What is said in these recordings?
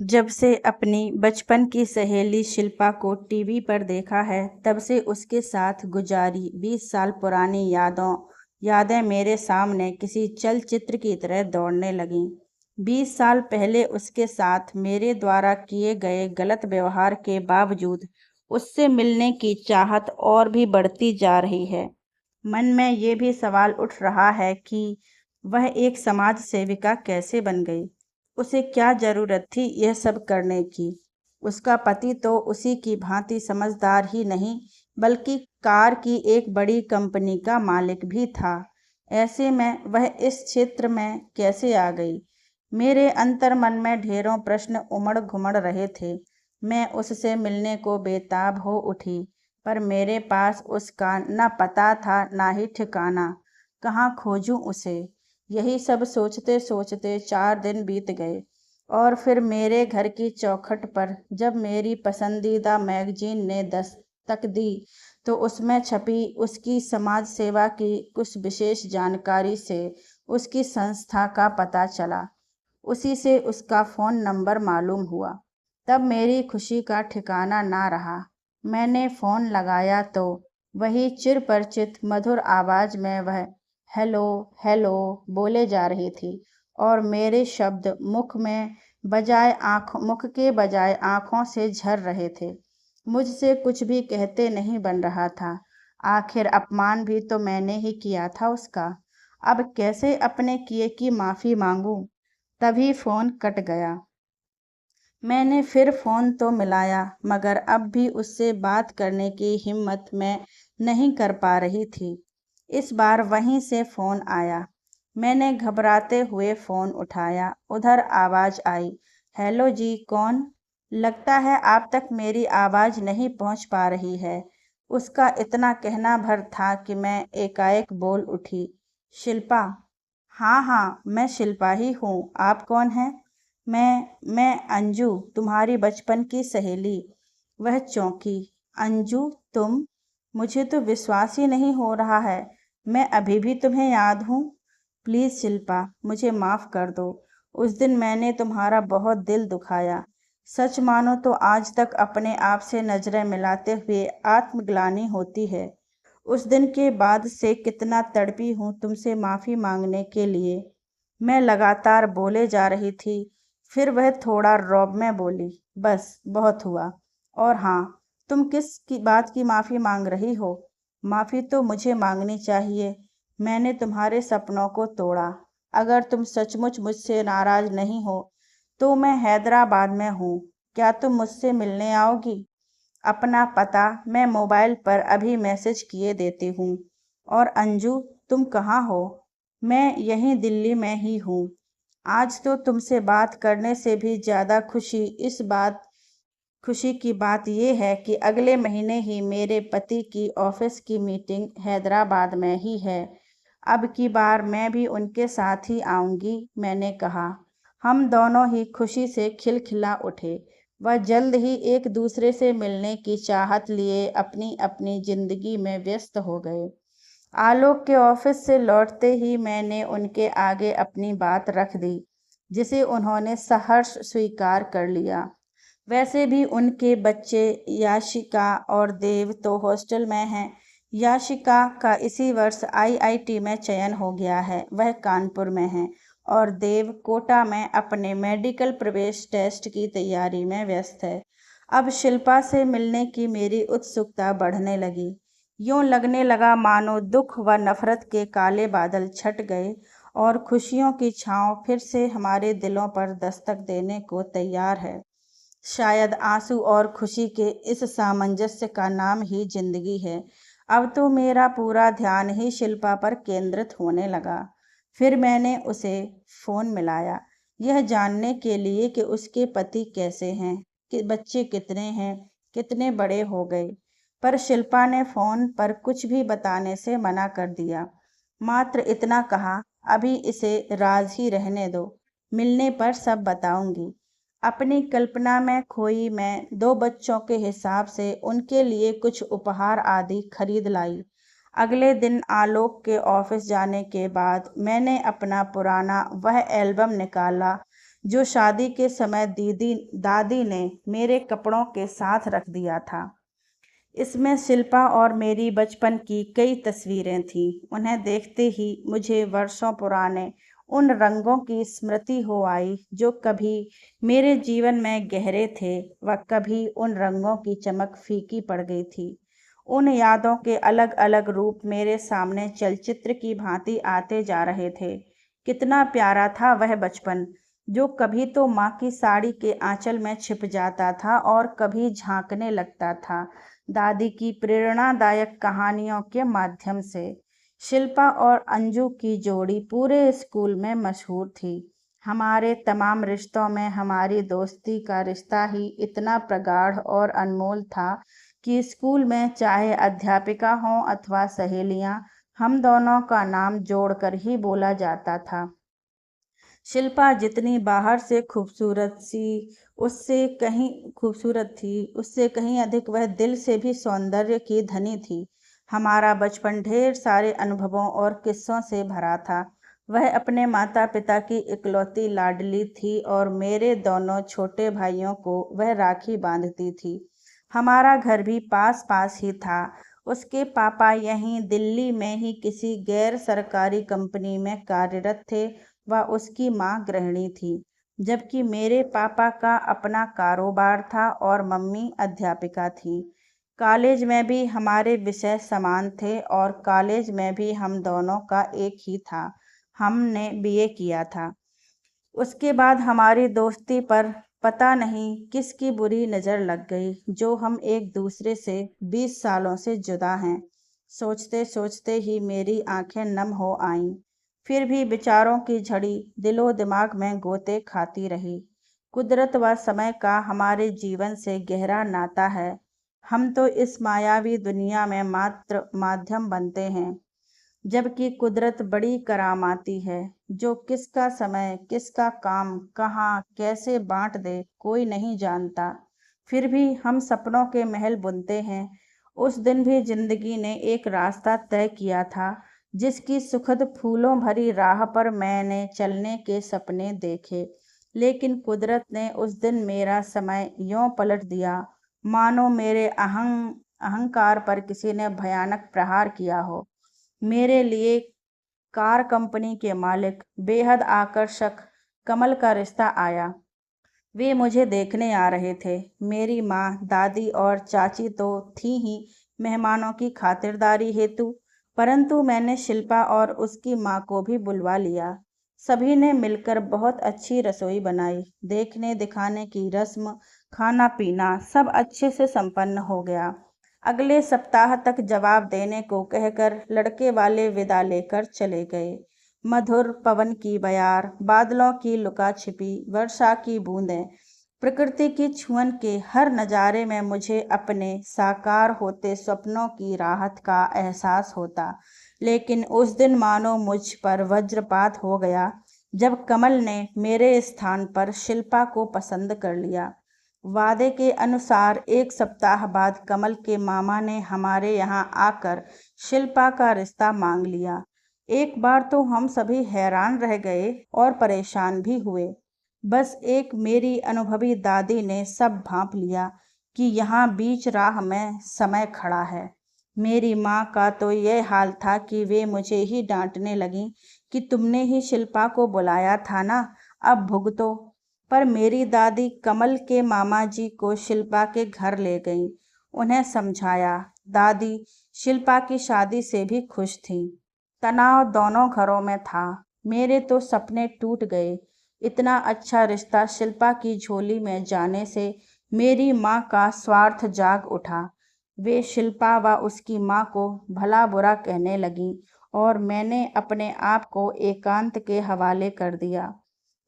जब से अपनी बचपन की सहेली शिल्पा को टीवी पर देखा है, तब से उसके साथ गुजारी 20 साल पुरानी यादें मेरे सामने किसी चलचित्र की तरह दौड़ने लगीं। 20 साल पहले उसके साथ मेरे द्वारा किए गए गलत व्यवहार के बावजूद उससे मिलने की चाहत और भी बढ़ती जा रही है। मन में ये भी सवाल उठ रहा है कि वह एक समाज सेविका कैसे बन गई। उसे क्या ज़रूरत थी यह सब करने की? उसका पति तो उसी की भांति समझदार ही नहीं, बल्कि कार की एक बड़ी कंपनी का मालिक भी था। ऐसे में वह इस क्षेत्र में कैसे आ गई? मेरे अंतर्मन में ढेरों प्रश्न उमड़-घुमड़ रहे थे। मैं उससे मिलने को बेताब हो उठी, पर मेरे पास उसका न पता था न ही ठिकाना। कहाँ खोजूं उसे? यही सब सोचते सोचते 4 दिन बीत गए और फिर मेरे घर की चौखट पर जब मेरी पसंदीदा मैगजीन ने दस्तक दी, तो उसमें छपी उसकी समाज सेवा की कुछ विशेष जानकारी से उसकी संस्था का पता चला। उसी से उसका फ़ोन नंबर मालूम हुआ। तब मेरी खुशी का ठिकाना ना रहा। मैंने फ़ोन लगाया तो वही चिरपरिचित मधुर आवाज़ में वह हेलो हेलो बोले जा रही थी और मेरे शब्द मुख के बजाय आँखों से झर रहे थे। मुझसे कुछ भी कहते नहीं बन रहा था। आखिर अपमान भी तो मैंने ही किया था उसका। अब कैसे अपने किए की माफ़ी मांगूं? तभी फ़ोन कट गया। मैंने फिर फ़ोन तो मिलाया, मगर अब भी उससे बात करने की हिम्मत मैं नहीं कर पा रही थी। इस बार वहीं से फ़ोन आया। मैंने घबराते हुए फ़ोन उठाया। उधर आवाज़ आई, हेलो जी, कौन? लगता है आप तक मेरी आवाज़ नहीं पहुंच पा रही है। उसका इतना कहना भर था कि मैं एकाएक बोल उठी, शिल्पा। हाँ हाँ, मैं शिल्पा ही हूँ। आप कौन हैं? मैं अंजू, तुम्हारी बचपन की सहेली। वह चौंकी। अंजू, तुम? मुझे तो विश्वास ही नहीं हो रहा है। मैं अभी भी तुम्हें याद हूँ। प्लीज़ शिल्पा, मुझे माफ़ कर दो। उस दिन मैंने तुम्हारा बहुत दिल दुखाया। सच मानो तो आज तक अपने आप से नज़रें मिलाते हुए आत्मग्लानि होती है। उस दिन के बाद से कितना तड़पी हूँ तुमसे माफ़ी मांगने के लिए। मैं लगातार बोले जा रही थी। फिर वह थोड़ा रौब में बोली, बस बहुत हुआ। और हाँ, तुम किस की बात की माफ़ी मांग रही हो? माफ़ी तो मुझे मांगनी चाहिए। मैंने तुम्हारे सपनों को तोड़ा। अगर तुम सचमुच मुझसे नाराज़ नहीं हो, तो मैं हैदराबाद में हूँ। क्या तुम मुझसे मिलने आओगी? अपना पता मैं मोबाइल पर अभी मैसेज किए देती हूँ। और अंजू, तुम कहाँ हो? मैं यहीं दिल्ली में ही हूँ। आज तो तुमसे बात करने से भी ज़्यादा खुशी की बात ये है कि अगले महीने ही मेरे पति की ऑफिस की मीटिंग हैदराबाद में ही है। अब की बार मैं भी उनके साथ ही आऊँगी, मैंने कहा। हम दोनों ही खुशी से खिलखिला उठे। वह जल्द ही एक दूसरे से मिलने की चाहत लिए अपनी अपनी जिंदगी में व्यस्त हो गए। आलोक के ऑफिस से लौटते ही मैंने उनके आगे अपनी बात रख दी, जिसे उन्होंने सहर्ष स्वीकार कर लिया। वैसे भी उनके बच्चे याशिका और देव तो हॉस्टल में हैं। याशिका का इसी वर्ष आईआईटी में चयन हो गया है, वह कानपुर में है। और देव कोटा में अपने मेडिकल प्रवेश टेस्ट की तैयारी में व्यस्त है। अब शिल्पा से मिलने की मेरी उत्सुकता बढ़ने लगी। यूं लगने लगा मानो दुख व नफरत के काले बादल छट गए और खुशियों की छांव फिर से हमारे दिलों पर दस्तक देने को तैयार है। शायद आंसू और खुशी के इस सामंजस्य का नाम ही जिंदगी है। अब तो मेरा पूरा ध्यान ही शिल्पा पर केंद्रित होने लगा। फिर मैंने उसे फ़ोन मिलाया, यह जानने के लिए कि उसके पति कैसे हैं, कि बच्चे कितने हैं, कितने बड़े हो गए। पर शिल्पा ने फ़ोन पर कुछ भी बताने से मना कर दिया। मात्र इतना कहा, अभी इसे राज ही रहने दो, मिलने पर सब बताऊंगी। अपनी कल्पना में खोई मैं 2 बच्चों के हिसाब से उनके लिए कुछ उपहार आदि खरीद लाई। अगले दिन आलोक के ऑफिस जाने के बाद मैंने अपना पुराना वह एल्बम निकाला जो शादी के समय दीदी दादी ने मेरे कपड़ों के साथ रख दिया था। इसमें शिल्पा और मेरी बचपन की कई तस्वीरें थीं। उन्हें देखते ही मुझे वर्षों पुराने उन रंगों की स्मृति हो आई जो कभी मेरे जीवन में गहरे थे व कभी उन रंगों की चमक फीकी पड़ गई थी। उन यादों के अलग अलग रूप मेरे सामने चलचित्र की भांति आते जा रहे थे। कितना प्यारा था वह बचपन, जो कभी तो माँ की साड़ी के आंचल में छिप जाता था और कभी झांकने लगता था दादी की प्रेरणादायक कहानियों के माध्यम से। शिल्पा और अंजू की जोड़ी पूरे स्कूल में मशहूर थी। हमारे तमाम रिश्तों में हमारी दोस्ती का रिश्ता ही इतना प्रगाढ़ और अनमोल था कि स्कूल में चाहे अध्यापिका हों अथवा सहेलियां, हम दोनों का नाम जोड़कर ही बोला जाता था। शिल्पा जितनी बाहर से खूबसूरत थी, उससे कहीं अधिक वह दिल से भी सौंदर्य की धनी थी। हमारा बचपन ढेर सारे अनुभवों और किस्सों से भरा था। वह अपने माता पिता की इकलौती लाडली थी और मेरे दोनों छोटे भाइयों को वह राखी बांधती थी। हमारा घर भी पास पास ही था। उसके पापा यहीं दिल्ली में ही किसी गैर सरकारी कंपनी में कार्यरत थे व उसकी माँ गृहिणी थी, जबकि मेरे पापा का अपना कारोबार था और मम्मी अध्यापिका थी। कॉलेज में भी हमारे विषय समान थे और कॉलेज में भी हम दोनों का एक ही था। हमने बीए किया था। उसके बाद हमारी दोस्ती पर पता नहीं किसकी बुरी नज़र लग गई, जो हम एक दूसरे से 20 सालों से जुदा हैं। सोचते सोचते ही मेरी आंखें नम हो आईं। फिर भी विचारों की झड़ी दिलो दिमाग में गोते खाती रही। कुदरत व समय का हमारे जीवन से गहरा नाता है। हम तो इस मायावी दुनिया में मात्र माध्यम बनते हैं, जबकि कुदरत बड़ी करामाती है, जो किसका समय, किसका काम, कहाँ, कैसे बांट दे, कोई नहीं जानता। फिर भी हम सपनों के महल बुनते हैं। उस दिन भी जिंदगी ने एक रास्ता तय किया था, जिसकी सुखद फूलों भरी राह पर मैंने चलने के सपने देखे। लेकिन कुदरत ने उस दिन मेरा समय यूं पलट दिया, मानो मेरे अहंकार पर किसी ने भयानक प्रहार किया हो। मेरे लिए कार कंपनी के मालिक बेहद आकर्षक कमल का रिश्ता आया। वे मुझे देखने आ रहे थे। मेरी माँ, दादी और चाची तो थी ही मेहमानों की खातिरदारी हेतु, परंतु मैंने शिल्पा और उसकी माँ को भी बुलवा लिया। सभी ने मिलकर बहुत अच्छी रसोई बनाई। देखने दिखाने की रस्म, खाना पीना सब अच्छे से संपन्न हो गया। अगले सप्ताह तक जवाब देने को कहकर लड़के वाले विदा लेकर चले गए। मधुर पवन की बयार, बादलों की लुका छिपी वर्षा की बूंदें, प्रकृति की छुअन के हर नज़ारे में मुझे अपने साकार होते स्वप्नों की राहत का एहसास होता। लेकिन उस दिन मानो मुझ पर वज्रपात हो गया, जब कमल ने मेरे स्थान पर शिल्पा को पसंद कर लिया। वादे के अनुसार 1 सप्ताह बाद कमल के मामा ने हमारे यहाँ आकर शिल्पा का रिश्ता मांग लिया। एक बार तो हम सभी हैरान रह गए और परेशान भी हुए। बस एक मेरी अनुभवी दादी ने सब भांप लिया कि यहाँ बीच राह में समय खड़ा है। मेरी माँ का तो यह हाल था कि वे मुझे ही डांटने लगीं कि तुमने ही शिल्पा को बुलाया था ना, अब भुगतो। पर मेरी दादी कमल के मामा जी को शिल्पा के घर ले गईं। उन्हें समझाया। दादी शिल्पा की शादी से भी खुश थी। तनाव दोनों घरों में था। मेरे तो सपने टूट गए। इतना अच्छा रिश्ता शिल्पा की झोली में जाने से मेरी माँ का स्वार्थ जाग उठा। वे शिल्पा व उसकी माँ को भला बुरा कहने लगीं और मैंने अपने आप को एकांत के हवाले कर दिया।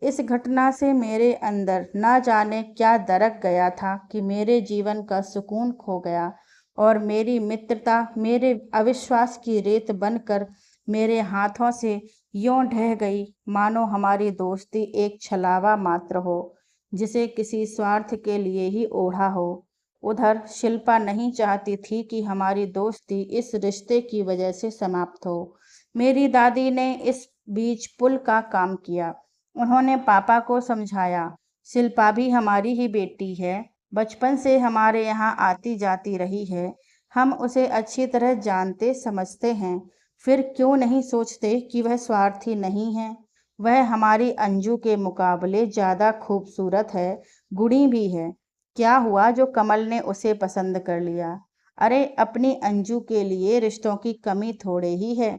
इस घटना से मेरे अंदर न जाने क्या दरक गया था कि मेरे जीवन का सुकून खो गया और मेरी मित्रता मेरे अविश्वास की रेत बनकर मेरे हाथों से यूं ढह गई, मानो हमारी दोस्ती एक छलावा मात्र हो, जिसे किसी स्वार्थ के लिए ही ओढ़ा हो। उधर शिल्पा नहीं चाहती थी कि हमारी दोस्ती इस रिश्ते की वजह से समाप्त हो। मेरी दादी ने इस बीच पुल का काम किया। उन्होंने पापा को समझाया, शिल्पा भी हमारी ही बेटी है, बचपन से हमारे यहाँ आती जाती रही है, हम उसे अच्छी तरह जानते समझते हैं, फिर क्यों नहीं सोचते कि वह स्वार्थी नहीं है। वह हमारी अंजू के मुकाबले ज़्यादा खूबसूरत है, गुणी भी है। क्या हुआ जो कमल ने उसे पसंद कर लिया? अरे अपनी अंजू के लिए रिश्तों की कमी थोड़े ही है।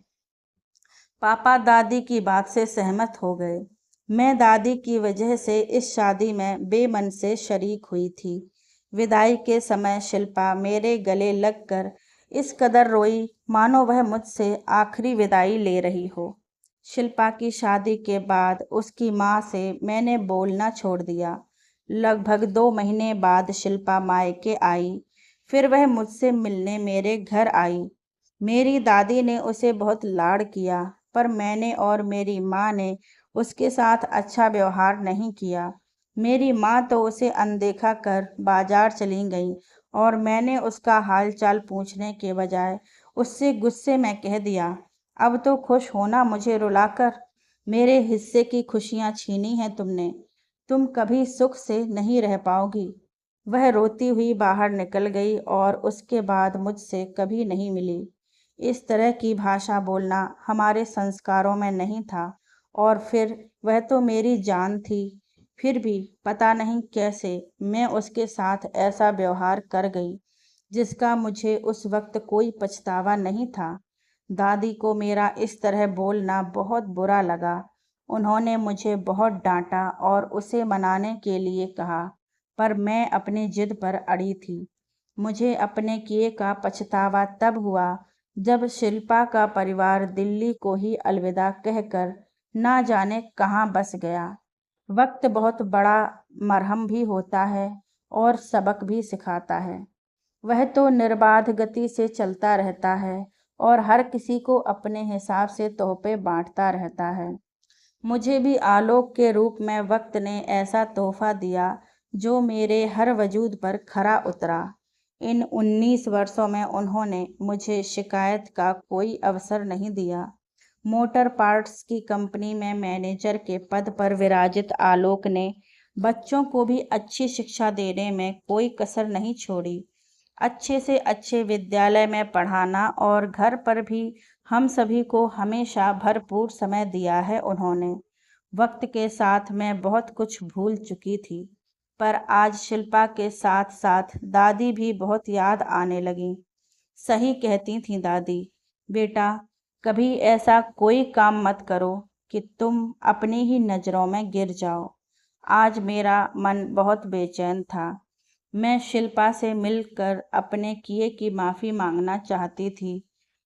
पापा दादी की बात से सहमत हो गए। मैं दादी की वजह से इस शादी में बेमन से शरीक हुई थी। विदाई के समय शिल्पा मेरे गले लगकर इस कदर रोई मानो वह मुझसे आखिरी विदाई ले रही हो। शिल्पा की शादी के बाद उसकी माँ से मैंने बोलना छोड़ दिया। लगभग 2 महीने बाद शिल्पा मायके आई। फिर वह मुझसे मिलने मेरे घर आई। मेरी दादी ने उसे बहुत लाड़ किया, पर मैंने और मेरी माँ ने उसके साथ अच्छा व्यवहार नहीं किया। मेरी माँ तो उसे अनदेखा कर बाजार चली गई और मैंने उसका हालचाल पूछने के बजाय उससे गुस्से में कह दिया, अब तो खुश होना मुझे रुलाकर। मेरे हिस्से की खुशियाँ छीनी हैं तुमने। तुम कभी सुख से नहीं रह पाओगी। वह रोती हुई बाहर निकल गई और उसके बाद मुझसे कभी नहीं मिली। इस तरह की भाषा बोलना हमारे संस्कारों में नहीं था और फिर वह तो मेरी जान थी। फिर भी पता नहीं कैसे मैं उसके साथ ऐसा व्यवहार कर गई जिसका मुझे उस वक्त कोई पछतावा नहीं था। दादी को मेरा इस तरह बोलना बहुत बुरा लगा। उन्होंने मुझे बहुत डांटा और उसे मनाने के लिए कहा, पर मैं अपनी जिद पर अड़ी थी। मुझे अपने किए का पछतावा तब हुआ जब शिल्पा का परिवार दिल्ली को ही अलविदा कहकर ना जाने कहाँ बस गया। वक्त बहुत बड़ा मरहम भी होता है और सबक भी सिखाता है। वह तो निर्बाध गति से चलता रहता है और हर किसी को अपने हिसाब से तोहफे बांटता रहता है। मुझे भी आलोक के रूप में वक्त ने ऐसा तोहफा दिया जो मेरे हर वजूद पर खरा उतरा। इन 19 वर्षों में उन्होंने मुझे शिकायत का कोई अवसर नहीं दिया। मोटर पार्ट्स की कंपनी में मैनेजर के पद पर विराजित आलोक ने बच्चों को भी अच्छी शिक्षा देने में कोई कसर नहीं छोड़ी। अच्छे से अच्छे विद्यालय में पढ़ाना और घर पर भी हम सभी को हमेशा भरपूर समय दिया है उन्होंने। वक्त के साथ मैं बहुत कुछ भूल चुकी थी, पर आज शिल्पा के साथ साथ दादी भी बहुत याद आने लगी। सही कहती थी दादी, बेटा कभी ऐसा कोई काम मत करो कि तुम अपनी ही नज़रों में गिर जाओ। आज मेरा मन बहुत बेचैन था। मैं शिल्पा से मिलकर अपने किए की माफ़ी मांगना चाहती थी।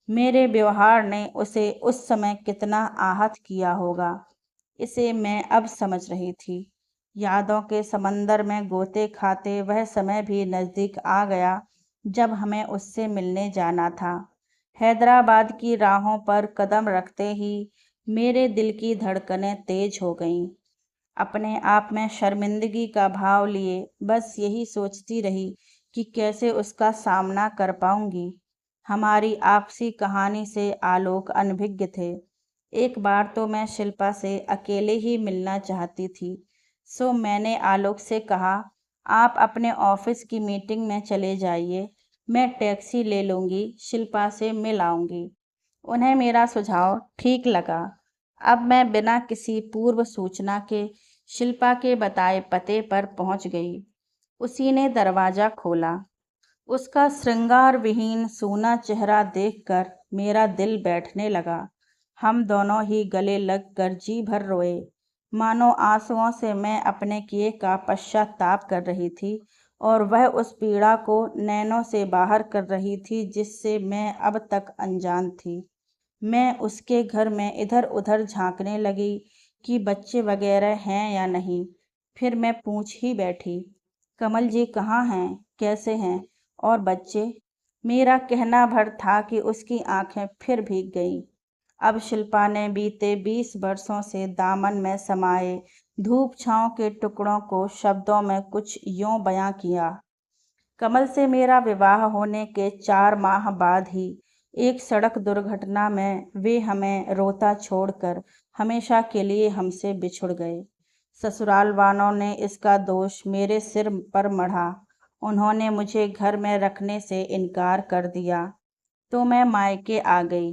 मेरे व्यवहार ने उसे उस समय कितना आहत किया होगा, इसे मैं अब समझ रही थी। यादों के समंदर में गोते खाते वह समय भी नज़दीक आ गया जब हमें उससे मिलने जाना था। हैदराबाद की राहों पर कदम रखते ही मेरे दिल की धड़कनें तेज हो गईं। अपने आप में शर्मिंदगी का भाव लिए बस यही सोचती रही कि कैसे उसका सामना कर पाऊंगी। हमारी आपसी कहानी से आलोक अनभिज्ञ थे। एक बार तो मैं शिल्पा से अकेले ही मिलना चाहती थी, सो मैंने आलोक से कहा, आप अपने ऑफिस की मीटिंग में चले जाइए, मैं टैक्सी ले लूँगी, शिल्पा से मिल आऊँगी। उन्हें मेरा सुझाव ठीक लगा। अब मैं बिना किसी पूर्व सूचना के शिल्पा के बताए पते पर पहुंच गई। उसी ने दरवाज़ा खोला। उसका श्रृंगार विहीन सूना चेहरा देखकर मेरा दिल बैठने लगा। हम दोनों ही गले लगकर जी भर रोए, मानो आंसुओं से मैं अपने किए का पश्चाताप कर रही थी और वह उस पीड़ा को नैनों से बाहर कर रही थी जिससे मैं अब तक अनजान थी। मैं उसके घर में इधर उधर झांकने लगी कि बच्चे वगैरह हैं या नहीं। फिर मैं पूछ ही बैठी, कमल जी कहाँ हैं, कैसे हैं और बच्चे? मेरा कहना भर था कि उसकी आंखें फिर भीग गईं। अब शिल्पा ने बीते 20 वर्षों से दामन में समाये धूप छांव के टुकड़ों को शब्दों में कुछ यूं बयां किया। कमल से मेरा विवाह होने के 4 माह बाद ही एक सड़क दुर्घटना में वे हमें रोता छोड़कर हमेशा के लिए हमसे बिछुड़ गए। ससुराल वालों ने इसका दोष मेरे सिर पर मढ़ा। उन्होंने मुझे घर में रखने से इनकार कर दिया, तो मैं मायके आ गई।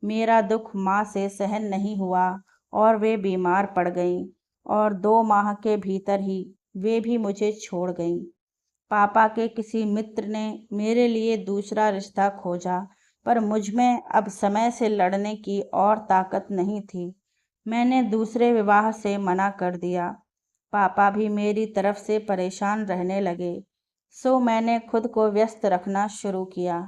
मेरा दुख माँ से सहन नहीं हुआ और वे बीमार पड़ गईं और 2 माह के भीतर ही वे भी मुझे छोड़ गईं। पापा के किसी मित्र ने मेरे लिए दूसरा रिश्ता खोजा, पर मुझ में अब समय से लड़ने की और ताकत नहीं थी। मैंने दूसरे विवाह से मना कर दिया। पापा भी मेरी तरफ से परेशान रहने लगे, सो मैंने खुद को व्यस्त रखना शुरू किया।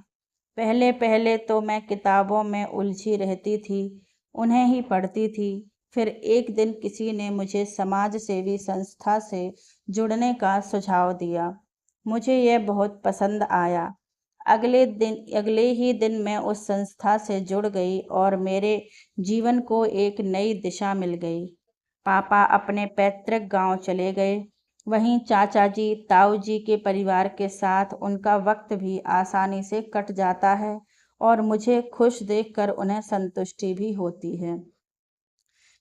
पहले पहले तो मैं किताबों में उलझी रहती थी, उन्हें ही पढ़ती थी। फिर एक दिन किसी ने मुझे समाज सेवी संस्था से जुड़ने का सुझाव दिया। मुझे यह बहुत पसंद आया। अगले ही दिन मैं उस संस्था से जुड़ गई और मेरे जीवन को एक नई दिशा मिल गई। पापा अपने पैतृक गांव चले गए। वहीं चाचा जी, ताऊ जी के परिवार के साथ उनका वक्त भी आसानी से कट जाता है और मुझे खुश देखकर उन्हें संतुष्टि भी होती है।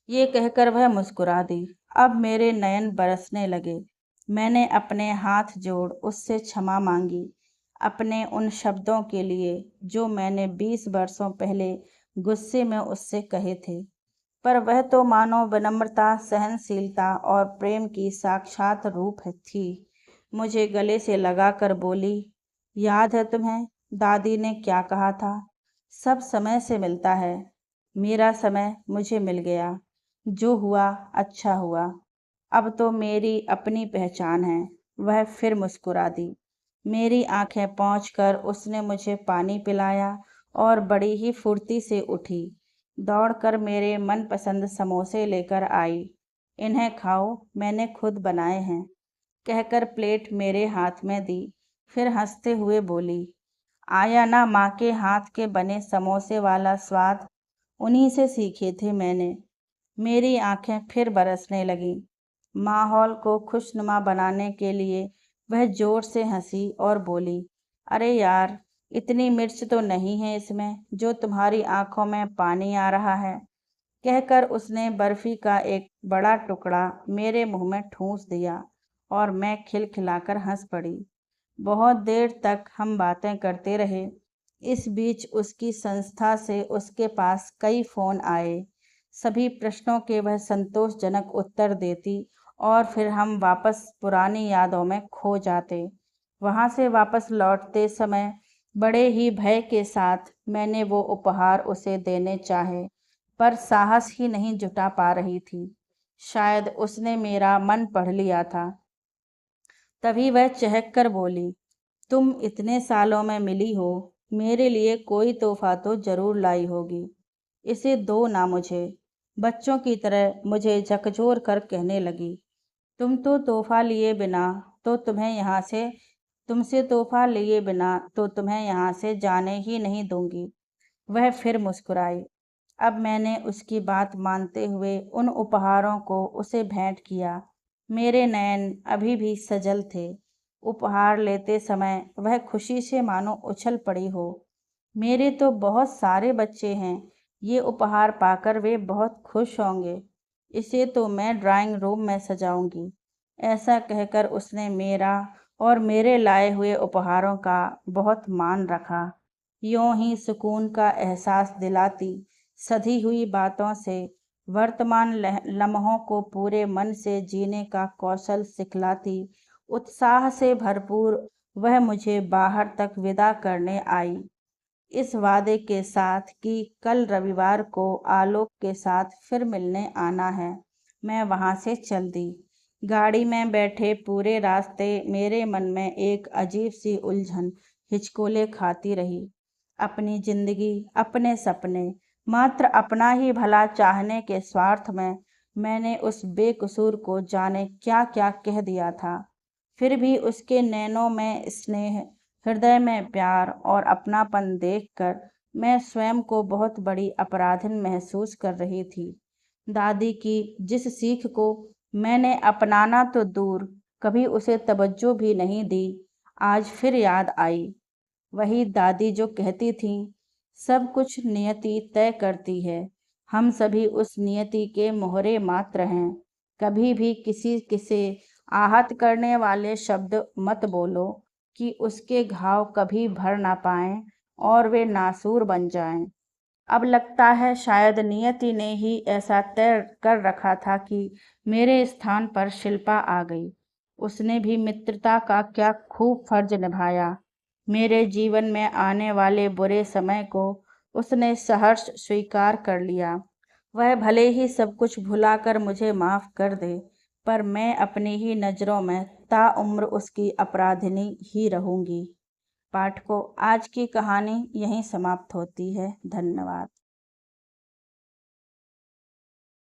ये कहकर वह मुस्कुरा दी। अब मेरे नयन बरसने लगे। मैंने अपने हाथ जोड़ उससे क्षमा मांगी, अपने उन शब्दों के लिए जो मैंने 20 वर्षों पहले गुस्से में उससे कहे थे। पर वह तो मानो विनम्रता, सहनशीलता और प्रेम की साक्षात रूप थी। मुझे गले से लगाकर बोली, याद है तुम्हें दादी ने क्या कहा था? सब समय से मिलता है। मेरा समय मुझे मिल गया। जो हुआ अच्छा हुआ। अब तो मेरी अपनी पहचान है। वह फिर मुस्कुरा दी। मेरी आंखें पोंछकर उसने मुझे पानी पिलाया और बड़ी ही फुर्ती से उठी। दौड़कर मेरे मनपसंद समोसे लेकर आई। इन्हें खाओ, मैंने खुद बनाए हैं, कहकर प्लेट मेरे हाथ में दी। फिर हंसते हुए बोली, आया ना माँ के हाथ के बने समोसे वाला स्वाद? उन्हीं से सीखे थे मैंने। मेरी आंखें फिर बरसने लगीं। माहौल को खुशनुमा बनाने के लिए वह जोर से हंसी और बोली, अरे यार, इतनी मिर्च तो नहीं है इसमें जो तुम्हारी आंखों में पानी आ रहा है। कहकर उसने बर्फी का एक बड़ा टुकड़ा मेरे मुंह में ठूंस दिया और मैं खिलखिलाकर हंस पड़ी। बहुत देर तक हम बातें करते रहे। इस बीच उसकी संस्था से उसके पास कई फोन आए। सभी प्रश्नों के वह संतोषजनक उत्तर देती और फिर हम वापस पुरानी यादों में खो जाते। वहाँ से वापस लौटते समय बड़े ही भय के साथ मैंने वो उपहार उसे देने चाहे, पर साहस ही नहीं जुटा पा रही थी। शायद उसने मेरा मन पढ़ लिया था। तभी वह चहक कर बोली, तुम इतने सालों में मिली हो, मेरे लिए कोई तोहफा तो जरूर लाई होगी। इसे दो ना मुझे। बच्चों की तरह मुझे झकझोर कर कहने लगी, तुम तो तोहफा लिए बिना तो तुम्हें यहाँ से तुमसे तोहफा लिए बिना तो तुम्हें यहाँ से जाने ही नहीं दूंगी। वह फिर मुस्कुराई। अब मैंने उसकी बात मानते हुए उन उपहारों को उसे भेंट किया। मेरे नयन अभी भी सजल थे। उपहार लेते समय वह खुशी से मानो उछल पड़ी हो। मेरे तो बहुत सारे बच्चे हैं, ये उपहार पाकर वे बहुत खुश होंगे। इसे तो मैं ड्राइंग रूम में सजाऊंगी। ऐसा कहकर उसने मेरा और मेरे लाए हुए उपहारों का बहुत मान रखा। यूं ही सुकून का एहसास दिलाती सधी हुई बातों से वर्तमान लम्हों को पूरे मन से जीने का कौशल सिखलाती उत्साह से भरपूर वह मुझे बाहर तक विदा करने आई, इस वादे के साथ कि कल रविवार को आलोक के साथ फिर मिलने आना है। मैं वहाँ से चल दी। गाड़ी में बैठे पूरे रास्ते मेरे मन में एक अजीब सी उलझन हिचकोले खाती रही। अपनी जिंदगी, अपने सपने, मात्र अपना ही भला चाहने के स्वार्थ में मैंने उस बेकसूर को जाने क्या क्या कह दिया था। फिर भी उसके नैनों में स्नेह, हृदय में प्यार और अपनापन देखकर मैं स्वयं को बहुत बड़ी अपराधीन महसूस कर रही थी। दादी की जिस सीख को मैंने अपनाना तो दूर, कभी उसे तवज्जो भी नहीं दी, आज फिर याद आई। वही दादी जो कहती थी, सब कुछ नियति तय करती है। हम सभी उस नियति के मोहरे मात्र हैं। कभी भी किसी किसे आहत करने वाले शब्द मत बोलो कि उसके घाव कभी भर ना पाएं और वे नासूर बन जाएं। अब लगता है शायद नियति ने ही ऐसा तय कर रखा था कि मेरे स्थान पर शिल्पा आ गई। उसने भी मित्रता का क्या खूब फर्ज निभाया। मेरे जीवन में आने वाले बुरे समय को उसने सहर्ष स्वीकार कर लिया। वह भले ही सब कुछ भुलाकर मुझे माफ़ कर दे, पर मैं अपनी ही नज़रों में ताउम्र उसकी अपराधिनी ही रहूँगी। पाठकों, आज की कहानी यहीं समाप्त होती है। धन्यवाद।